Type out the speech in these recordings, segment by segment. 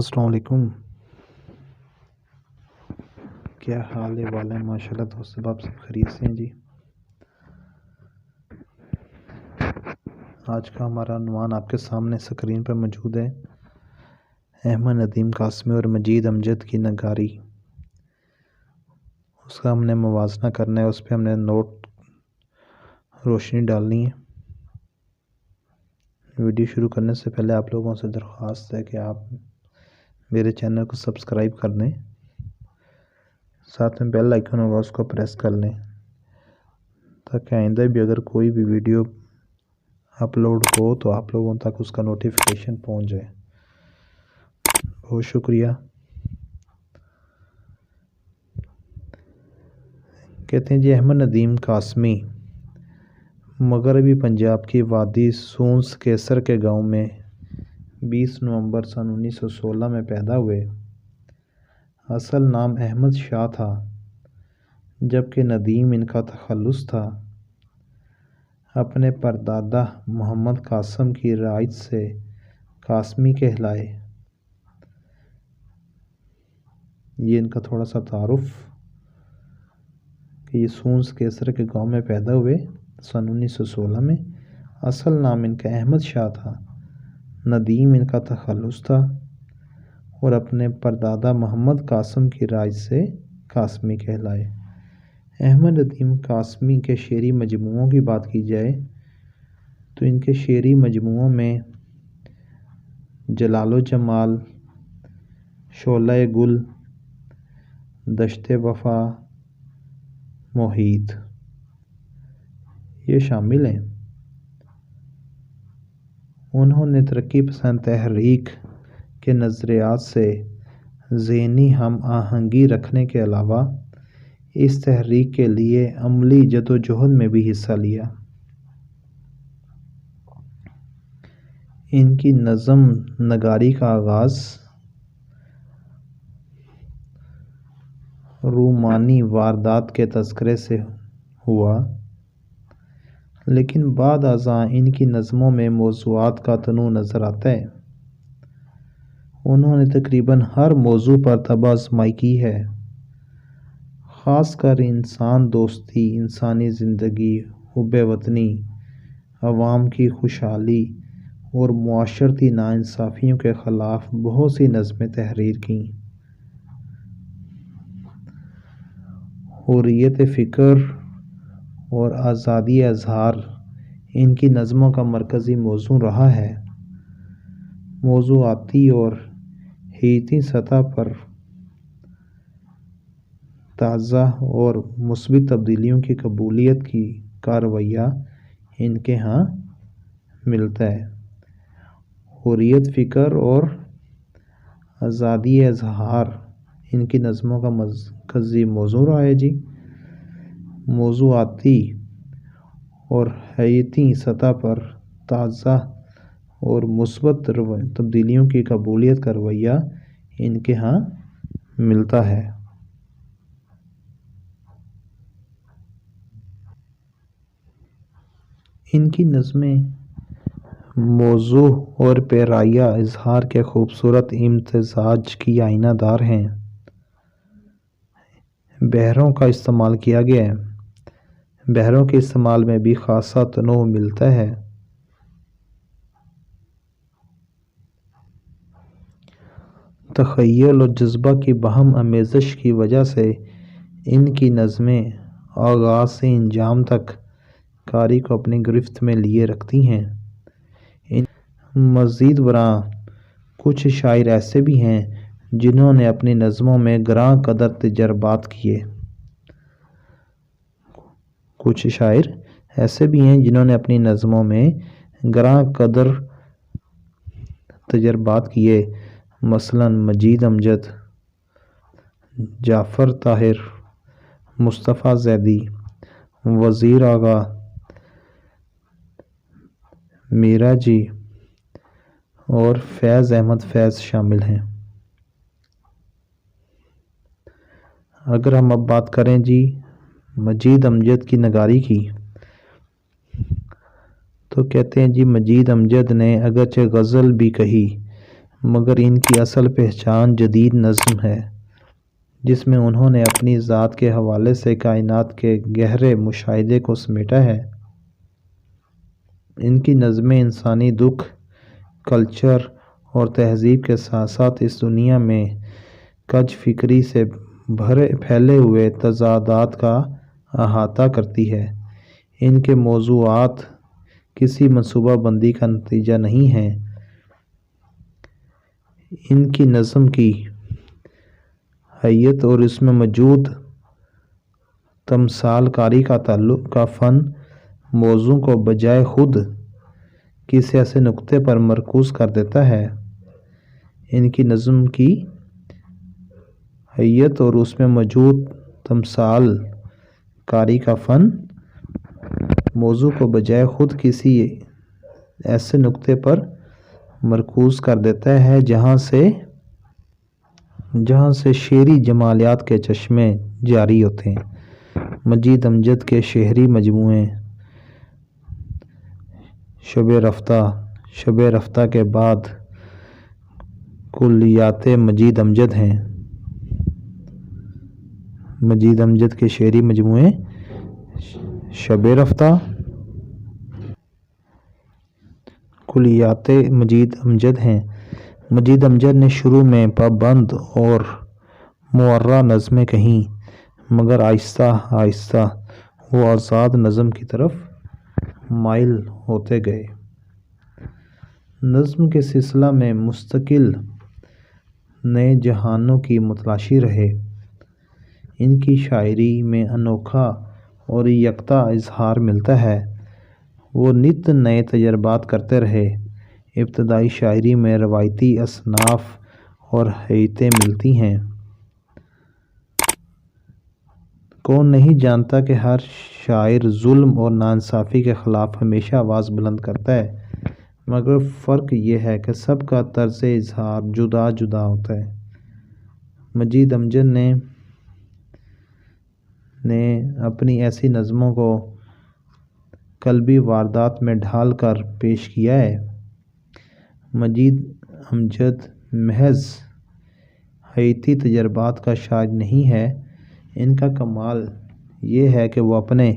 السلام علیکم، کیا حال ہے والا ہے؟ ماشاءاللہ دوست آپ سب خیریت سے ہیں جی۔ آج کا ہمارا عنوان آپ کے سامنے سکرین پر موجود ہے، احمد ندیم قاسمی اور مجید امجد کی نگاری۔ اس کا ہم نے موازنہ کرنا ہے، اس پہ ہم نے نوٹ روشنی ڈالنی ہے۔ ویڈیو شروع کرنے سے پہلے آپ لوگوں سے درخواست ہے کہ آپ میرے چینل کو سبسکرائب کر دیں، ساتھ میں بیل آئیکن ہوگا اس کو پریس کر لیں تاکہ آئندہ بھی اگر کوئی بھی ویڈیو اپلوڈ ہو تو آپ لوگوں تک اس کا نوٹیفیکیشن پہنچ جائے۔ بہت شکریہ۔ کہتے ہیں جی، احمد ندیم قاسمی مغربی پنجاب کی وادی سونس کیسر کے گاؤں میں 20 نومبر سن 1916 میں پیدا ہوئے۔ اصل نام احمد شاہ تھا، جبکہ ندیم ان کا تخلص تھا۔ اپنے پردادا محمد قاسم کی رعایت سے قاسمی کہلائے۔ یہ ان کا تھوڑا سا تعارف کہ یہ سونس کیسر کے گاؤں میں پیدا ہوئے سن 1916 میں۔ اصل نام ان کا احمد شاہ تھا، ندیم ان کا تخلص تھا، اور اپنے پردادا محمد قاسم کی رعایت سے قاسمی کہلائے۔ احمد ندیم قاسمی کے شعری مجموعوں کی بات کی جائے تو ان کے شعری مجموعوں میں جلال و جمال، شعلہ گل، دشت وفا، محیط یہ شامل ہیں۔ انہوں نے ترقی پسند تحریک کے نظریات سے ذہنی ہم آہنگی رکھنے کے علاوہ اس تحریک کے لیے عملی جدوجہد میں بھی حصہ لیا۔ ان کی نظم نگاری کا آغاز رومانی واردات کے تذکرے سے ہوا، لیکن بعد ازاں ان کی نظموں میں موضوعات کا تنوع نظر آتا ہے۔ انہوں نے تقریباً ہر موضوع پر طبع آزمائی کی ہے، خاص کر انسان دوستی، انسانی زندگی، حب وطنی، عوام کی خوشحالی اور معاشرتی ناانصافیوں کے خلاف بہت سی نظمیں تحریر کیں۔ حریت فکر اور آزادی اظہار ان کی نظموں کا مرکزی موضوع رہا ہے۔ موضوعاتی اور حیاتی سطح پر تازہ اور مثبت تبدیلیوں کی قبولیت کا رویہ ان کے ہاں ملتا ہے۔ حریت فکر اور آزادی اظہار ان کی نظموں کا مرکزی موضوع رہا ہے جی۔ موضوعاتی اور حیاتی سطح پر تازہ اور مثبت تبدیلیوں کی قبولیت کا رویہ ان کے ہاں ملتا ہے۔ ان کی نظمیں موضوع اور پیرایہ اظہار کے خوبصورت امتزاج کی آئینہ دار ہیں۔ بحروں کا استعمال کیا گیا ہے۔ بحروں کے استعمال میں بھی خاصا تنوع ملتا ہے۔ تخیل اور جذبہ کی باہم آمیزش کی وجہ سے ان کی نظمیں آغاز سے انجام تک قاری کو اپنی گرفت میں لیے رکھتی ہیں۔ مزید برآں کچھ شاعر ایسے بھی ہیں جنہوں نے اپنی نظموں میں گراں قدر تجربات کیے۔ کچھ شاعر ایسے بھی ہیں جنہوں نے اپنی نظموں میں گراں قدر تجربات کیے، مثلاً مجید امجد، جعفر طاہر، مصطفیٰ زیدی، وزیر آغا، میرا جی اور فیض احمد فیض شامل ہیں۔ اگر ہم اب بات کریں جی مجید امجد کی نگاری کی تو کہتے ہیں جی مجید امجد نے اگرچہ غزل بھی کہی مگر ان کی اصل پہچان جدید نظم ہے، جس میں انہوں نے اپنی ذات کے حوالے سے کائنات کے گہرے مشاہدے کو سمیٹا ہے۔ ان کی نظمیں انسانی دکھ، کلچر اور تہذیب کے ساتھ ساتھ اس دنیا میں کج فکری سے پھیلے ہوئے تضادات کا احاطہ کرتی ہے۔ ان کے موضوعات کسی منصوبہ بندی کا نتیجہ نہیں ہیں۔ ان کی نظم کی حیت اور اس میں موجود تمثال کاری کا فن موضوع کو بجائے خود کسی ایسے نقطے پر مرکوز کر دیتا ہے۔ ان کی نظم کی حیت اور اس میں موجود تمثال کاری کا فن موضوع کو بجائے خود کسی ایسے نقطے پر مرکوز کر دیتا ہے جہاں سے شعری جمالیات کے چشمے جاری ہوتے ہیں۔ مجید امجد کے شعری مجموعے شب رفتہ کے بعد کلیات مجید امجد ہیں۔ مجید امجد کے شعری مجموعے شب رفتہ، کلیات مجید امجد ہیں۔ مجید امجد نے شروع میں پابند اور معرّہ نظمیں کہیں، مگر آہستہ آہستہ وہ آزاد نظم کی طرف مائل ہوتے گئے۔ نظم کے سلسلہ میں مستقل نئے جہانوں کی متلاشی رہے۔ ان کی شاعری میں انوکھا اور یکتا اظہار ملتا ہے۔ وہ نت نئے تجربات کرتے رہے۔ ابتدائی شاعری میں روایتی اصناف اور ہیئتیں ملتی ہیں۔ کون نہیں جانتا کہ ہر شاعر ظلم اور ناانصافی کے خلاف ہمیشہ آواز بلند کرتا ہے، مگر فرق یہ ہے کہ سب کا طرز اظہار جدا جدا ہوتا ہے۔ مجید امجد نے اپنی ایسی نظموں کو قلبی واردات میں ڈھال کر پیش کیا ہے۔ مجید امجد محض حیاتی تجربات کا شاعر نہیں ہے۔ ان کا کمال یہ ہے کہ وہ اپنے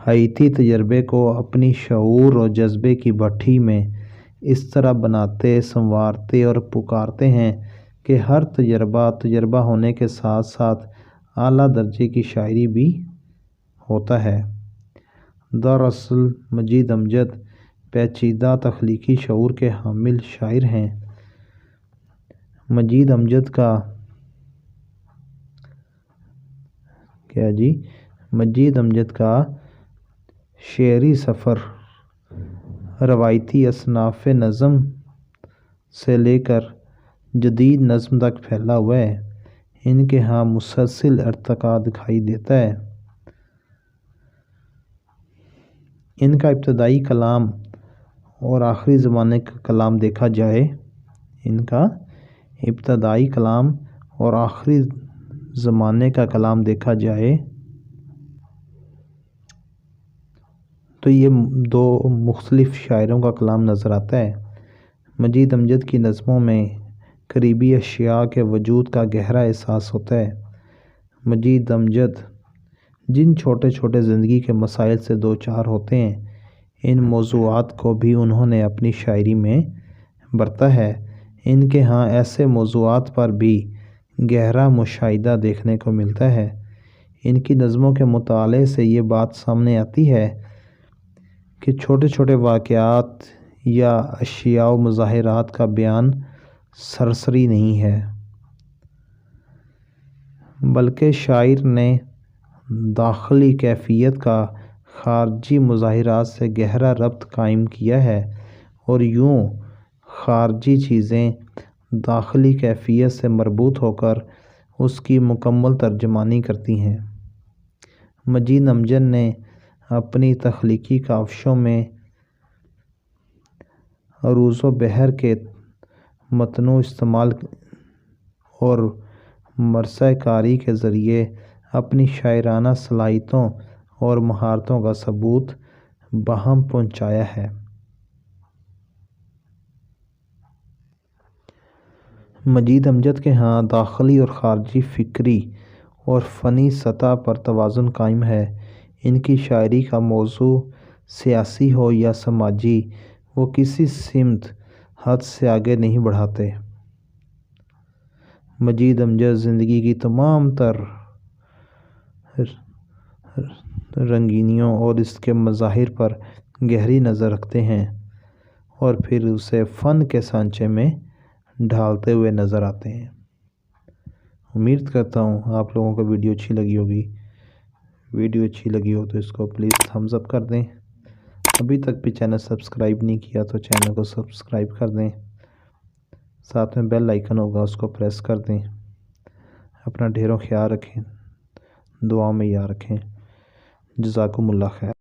حیاتی تجربے کو اپنی شعور اور جذبے کی بھٹی میں اس طرح بناتے، سنوارتے اور پکارتے ہیں کہ ہر تجربہ ہونے کے ساتھ ساتھ اعلیٰ درجے کی شاعری بھی ہوتا ہے۔ دراصل مجید امجد پیچیدہ تخلیقی شعور کے حامل شاعر ہیں۔ مجید امجد کا شعری سفر روایتی اصناف نظم سے لے کر جدید نظم تک پھیلا ہوا ہے۔ ان کے ہاں مسلسل ارتقاء دکھائی دیتا ہے۔ ان کا ابتدائی کلام اور آخری زمانے کا کلام دیکھا جائے تو یہ دو مختلف شاعروں کا کلام نظر آتا ہے۔ مجید امجد کی نظموں میں قریبی اشیاء کے وجود کا گہرا احساس ہوتا ہے۔ مجید امجد جن چھوٹے چھوٹے زندگی کے مسائل سے دوچار ہوتے ہیں، ان موضوعات کو بھی انہوں نے اپنی شاعری میں برتا ہے۔ ان کے ہاں ایسے موضوعات پر بھی گہرا مشاہدہ دیکھنے کو ملتا ہے۔ ان کی نظموں کے مطالعے سے یہ بات سامنے آتی ہے کہ چھوٹے چھوٹے واقعات یا اشیاء و مظاہرات کا بیان سرسری نہیں ہے، بلکہ شاعر نے داخلی کیفیت کا خارجی مظاہرات سے گہرا ربط قائم کیا ہے، اور یوں خارجی چیزیں داخلی کیفیت سے مربوط ہو کر اس کی مکمل ترجمانی کرتی ہیں۔ مجید امجد نے اپنی تخلیقی کاوشوں میں عروض و بحر کے متنوع استعمال اور مرثیہ کاری کے ذریعے اپنی شاعرانہ صلاحیتوں اور مہارتوں کا ثبوت بہم پہنچایا ہے۔ مجید امجد کے ہاں داخلی اور خارجی فکری اور فنی سطح پر توازن قائم ہے۔ ان کی شاعری کا موضوع سیاسی ہو یا سماجی، وہ کسی سمت حد سے آگے نہیں بڑھاتے۔ مجید امجد زندگی کی تمام تر رنگینیوں اور اس کے مظاہر پر گہری نظر رکھتے ہیں اور پھر اسے فن کے سانچے میں ڈھالتے ہوئے نظر آتے ہیں۔ امید کرتا ہوں آپ لوگوں کو ویڈیو اچھی لگی ہوگی۔ ویڈیو اچھی لگی ہو تو اس کو پلیز تھمز اپ کر دیں۔ ابھی تک بھی چینل سبسکرائب نہیں کیا تو چینل کو سبسکرائب کر دیں۔ ساتھ میں بیل آئیکن ہوگا، اس کو پریس کر دیں۔ اپنا ڈھیروں خیال رکھیں، دعا میں یاد رکھیں۔ جزاکم اللہ خیر۔